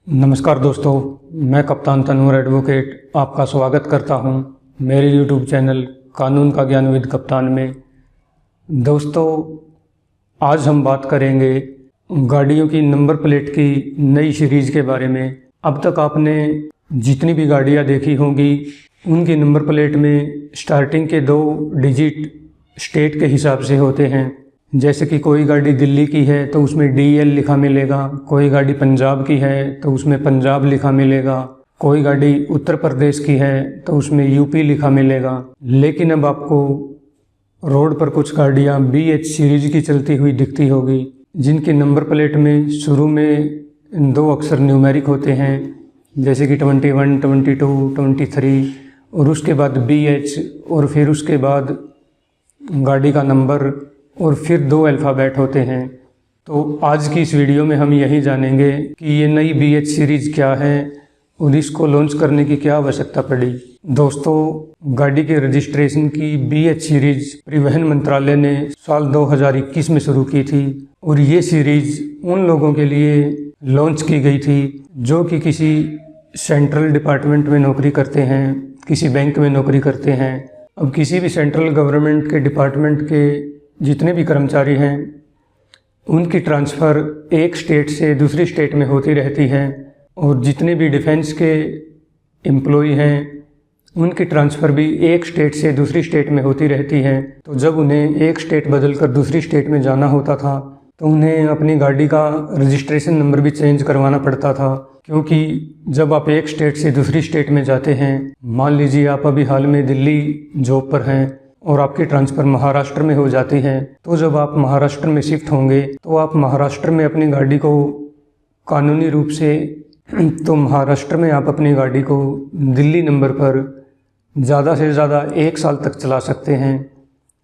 नमस्कार दोस्तों, मैं कप्तान तनूर एडवोकेट आपका स्वागत करता हूं मेरे यूट्यूब चैनल कानून का ज्ञान विद कप्तान में। दोस्तों, आज हम बात करेंगे गाड़ियों की नंबर प्लेट की नई सीरीज़ के बारे में। अब तक आपने जितनी भी गाड़ियां देखी होंगी उनकी नंबर प्लेट में स्टार्टिंग के 2 डिजिट स्टेट के हिसाब से होते हैं। जैसे कि कोई गाड़ी दिल्ली की है तो उसमें DL लिखा मिलेगा, कोई गाड़ी पंजाब की है तो उसमें पंजाब लिखा मिलेगा, कोई गाड़ी उत्तर प्रदेश की है तो उसमें UP लिखा मिलेगा। लेकिन अब आपको रोड पर कुछ गाड़ियां BH सीरीज की चलती हुई दिखती होगी, जिनकी नंबर प्लेट में शुरू में 2 अक्षर न्यूमेरिक होते हैं, जैसे कि 21, 22, 23, और उसके बाद BH, और फिर उसके बाद गाड़ी का नंबर, और फिर 2 अल्फ़ाबेट होते हैं। तो आज की इस वीडियो में हम यही जानेंगे कि ये नई BH सीरीज़ क्या है और इसको लॉन्च करने की क्या आवश्यकता पड़ी। दोस्तों, गाड़ी के रजिस्ट्रेशन की BH सीरीज़ परिवहन मंत्रालय ने साल 2021 में शुरू की थी, और ये सीरीज़ उन लोगों के लिए लॉन्च की गई थी जो कि किसी सेंट्रल डिपार्टमेंट में नौकरी करते हैं, किसी बैंक में नौकरी करते हैं। अब किसी भी सेंट्रल गवर्नमेंट के डिपार्टमेंट के जितने भी कर्मचारी हैं उनकी ट्रांसफ़र एक स्टेट से दूसरी स्टेट में होती रहती है, और जितने भी डिफेंस के एम्प्लॉय हैं उनकी ट्रांसफ़र भी एक स्टेट से दूसरी स्टेट में होती रहती है। तो जब उन्हें एक स्टेट बदलकर दूसरी स्टेट में जाना होता था तो उन्हें अपनी गाड़ी का रजिस्ट्रेशन नंबर भी चेंज करवाना पड़ता था, क्योंकि जब आप एक स्टेट से दूसरी स्टेट में जाते हैं, मान लीजिए आप अभी हाल में दिल्ली जॉब पर हैं और आपकी ट्रांसफ़र महाराष्ट्र में हो जाती है, तो जब आप महाराष्ट्र में शिफ्ट होंगे तो आप महाराष्ट्र में अपनी गाड़ी को कानूनी रूप से महाराष्ट्र में आप अपनी गाड़ी को दिल्ली नंबर पर ज़्यादा से ज़्यादा 1 साल तक चला सकते हैं,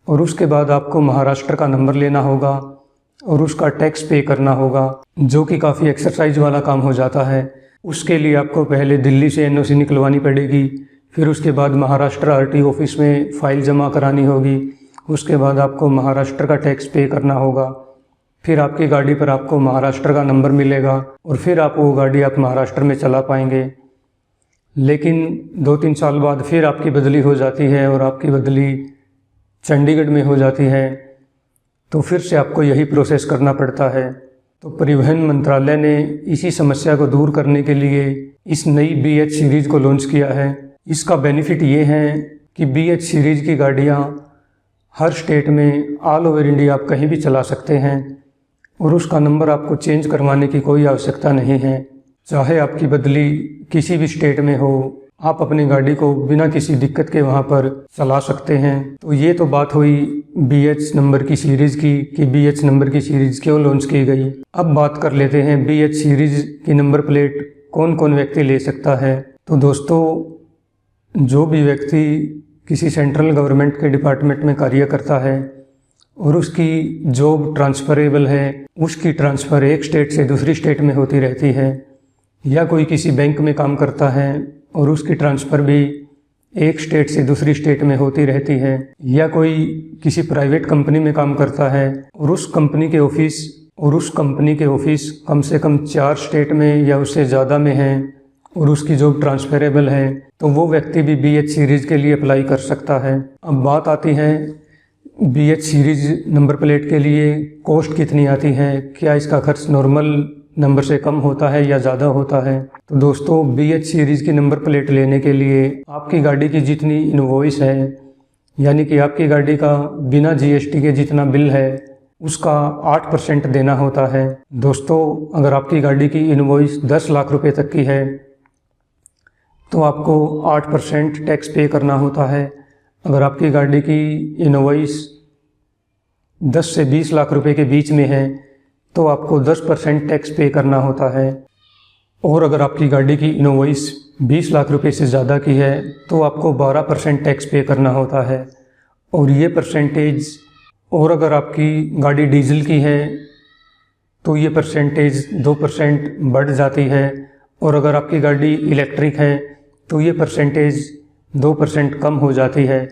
और उसके बाद आपको महाराष्ट्र का नंबर लेना होगा और उसका टैक्स पे करना होगा, जो कि काफ़ी एक्सरसाइज वाला काम हो जाता है। उसके लिए आपको पहले दिल्ली से NOC निकलवानी पड़ेगी, फिर उसके बाद महाराष्ट्र RT ऑफिस में फ़ाइल जमा करानी होगी, उसके बाद आपको महाराष्ट्र का टैक्स पे करना होगा, फिर आपकी गाड़ी पर आपको महाराष्ट्र का नंबर मिलेगा, और फिर आप वो गाड़ी आप महाराष्ट्र में चला पाएंगे। लेकिन 2-3 साल बाद फिर आपकी बदली हो जाती है और आपकी बदली चंडीगढ़ में हो जाती है, तो फिर से आपको यही प्रोसेस करना पड़ता है। तो परिवहन मंत्रालय ने इसी समस्या को दूर करने के लिए इस नई BH सीरीज़ को लॉन्च किया है। इसका बेनिफिट ये है कि BH सीरीज़ की गाड़ियाँ हर स्टेट में ऑल ओवर इंडिया आप कहीं भी चला सकते हैं, और उसका नंबर आपको चेंज करवाने की कोई आवश्यकता नहीं है। चाहे आपकी बदली किसी भी स्टेट में हो, आप अपनी गाड़ी को बिना किसी दिक्कत के वहाँ पर चला सकते हैं। तो ये तो बात हुई BH नंबर की सीरीज़ की कि BH नंबर की सीरीज़ क्यों लॉन्च की गई। अब बात कर लेते हैं BH सीरीज़ की नंबर प्लेट कौन कौन व्यक्ति ले सकता है। तो दोस्तों, जो भी व्यक्ति किसी सेंट्रल गवर्नमेंट के डिपार्टमेंट में कार्य करता है और उसकी जॉब ट्रांसफ़रेबल है, उसकी ट्रांसफ़र एक स्टेट से दूसरी स्टेट में होती रहती है, या कोई किसी बैंक में काम करता है और उसकी ट्रांसफ़र भी एक स्टेट से दूसरी स्टेट में होती रहती है, या कोई किसी प्राइवेट कंपनी में काम करता है और उस कंपनी के ऑफिस कम से कम 4 स्टेट में या उससे ज़्यादा में है और उसकी जॉब ट्रांसफ़रेबल है, तो वो व्यक्ति भी BH सीरीज़ के लिए अप्लाई कर सकता है। अब बात आती है BH सीरीज़ नंबर प्लेट के लिए कॉस्ट कितनी आती है, क्या इसका खर्च नॉर्मल नंबर से कम होता है या ज़्यादा होता है। तो दोस्तों, BH सीरीज़ की नंबर प्लेट लेने के लिए आपकी गाड़ी की जितनी इनवॉइस है, यानी कि आपकी गाड़ी का बिना GST के जितना बिल है उसका 8% देना होता है। दोस्तों, अगर आपकी गाड़ी की इनवॉइस 10 लाख रुपए तक की है तो आपको 8% टैक्स पे करना होता है। अगर आपकी गाड़ी की इनवॉइस 10 से 20 लाख रुपए के बीच में है तो आपको 10% टैक्स पे करना होता है, और अगर आपकी गाड़ी की इनवॉइस 20 लाख रुपए से ज़्यादा की है तो आपको 12% टैक्स पे करना होता है। और ये परसेंटेज, और अगर आपकी गाड़ी डीजल की है तो ये परसेंटेज 2% बढ़ जाती है, और अगर आपकी गाड़ी इलेक्ट्रिक है तो ये परसेंटेज 2% कम हो जाती है।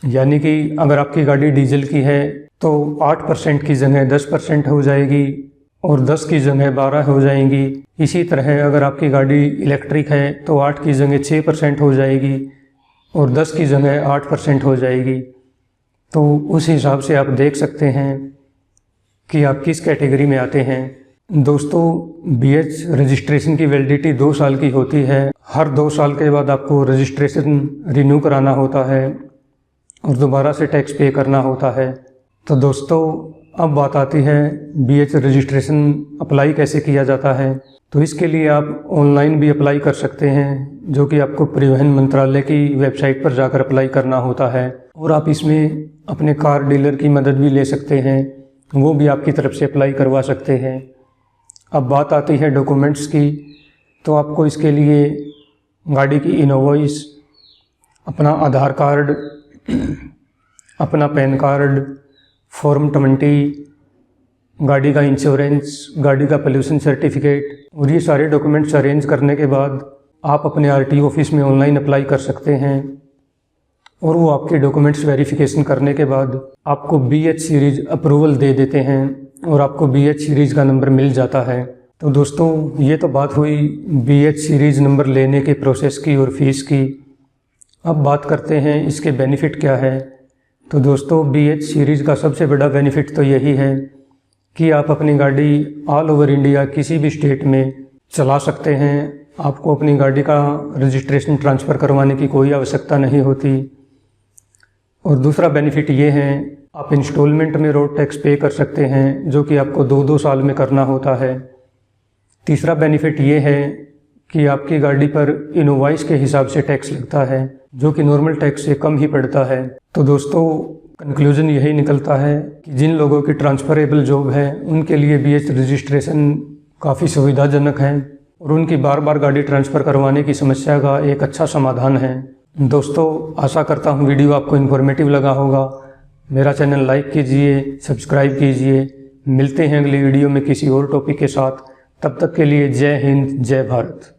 यानी कि अगर आपकी गाड़ी डीजल की है तो 8% की जगह 10% हो जाएगी, और 10 की जगह 12 हो जाएंगी। इसी तरह अगर आपकी गाड़ी इलेक्ट्रिक है तो 8 की जगह 6% हो जाएगी और 10 की जगह 8% हो जाएगी। तो उस हिसाब से आप देख सकते हैं कि आप किस कैटेगरी में आते हैं। दोस्तों, BH रजिस्ट्रेशन की वैलिडिटी 2 साल की होती है। हर 2 साल के बाद आपको रजिस्ट्रेशन रिन्यू कराना होता है और दोबारा से टैक्स पे करना होता है। तो दोस्तों, अब बात आती है BH रजिस्ट्रेशन अप्लाई कैसे किया जाता है। तो इसके लिए आप ऑनलाइन भी अप्लाई कर सकते हैं, जो कि आपको परिवहन मंत्रालय की वेबसाइट पर जाकर अप्लाई करना होता है। और आप इसमें अपने कार डीलर की मदद भी ले सकते हैं, वो भी आपकी तरफ से अप्लाई करवा सकते हैं। अब बात आती है डॉक्यूमेंट्स की। तो आपको इसके लिए गाड़ी की इनवॉइस, अपना आधार कार्ड, अपना पैन कार्ड, फॉर्म 20, गाड़ी का इंश्योरेंस, गाड़ी का पोल्यूशन सर्टिफिकेट और ये सारे डॉक्यूमेंट्स अरेंज करने के बाद आप अपने RTO ऑफिस में ऑनलाइन अप्लाई कर सकते हैं। और वो आपके डॉक्यूमेंट्स वेरिफिकेशन करने के बाद आपको BH सीरीज़ अप्रूवल दे देते हैं और आपको BH सीरीज़ का नंबर मिल जाता है। तो दोस्तों, ये तो बात हुई BH सीरीज़ नंबर लेने के प्रोसेस की और फीस की। अब बात करते हैं इसके बेनिफिट क्या है। तो दोस्तों, BH सीरीज़ का सबसे बड़ा बेनिफिट तो यही है कि आप अपनी गाड़ी ऑल ओवर इंडिया किसी भी स्टेट में चला सकते हैं। आपको अपनी गाड़ी का रजिस्ट्रेशन ट्रांसफ़र करवाने की कोई आवश्यकता नहीं होती। और दूसरा बेनिफिट ये है, आप इंस्टॉलमेंट में रोड टैक्स पे कर सकते हैं, जो कि आपको 2-2 साल में करना होता है। तीसरा बेनिफिट ये है कि आपकी गाड़ी पर इनवॉइस के हिसाब से टैक्स लगता है, जो कि नॉर्मल टैक्स से कम ही पड़ता है। तो दोस्तों, कंक्लूजन यही निकलता है कि जिन लोगों की ट्रांसफरेबल जॉब है उनके लिए BH रजिस्ट्रेशन काफ़ी सुविधाजनक है और उनकी बार बार गाड़ी ट्रांसफ़र करवाने की समस्या का एक अच्छा समाधान है। दोस्तों, आशा करता हूँ वीडियो आपको इन्फॉर्मेटिव लगा होगा। मेरा चैनल लाइक कीजिए, सब्सक्राइब कीजिए। मिलते हैं अगली वीडियो में किसी और टॉपिक के साथ। तब तक के लिए जय हिंद, जय भारत।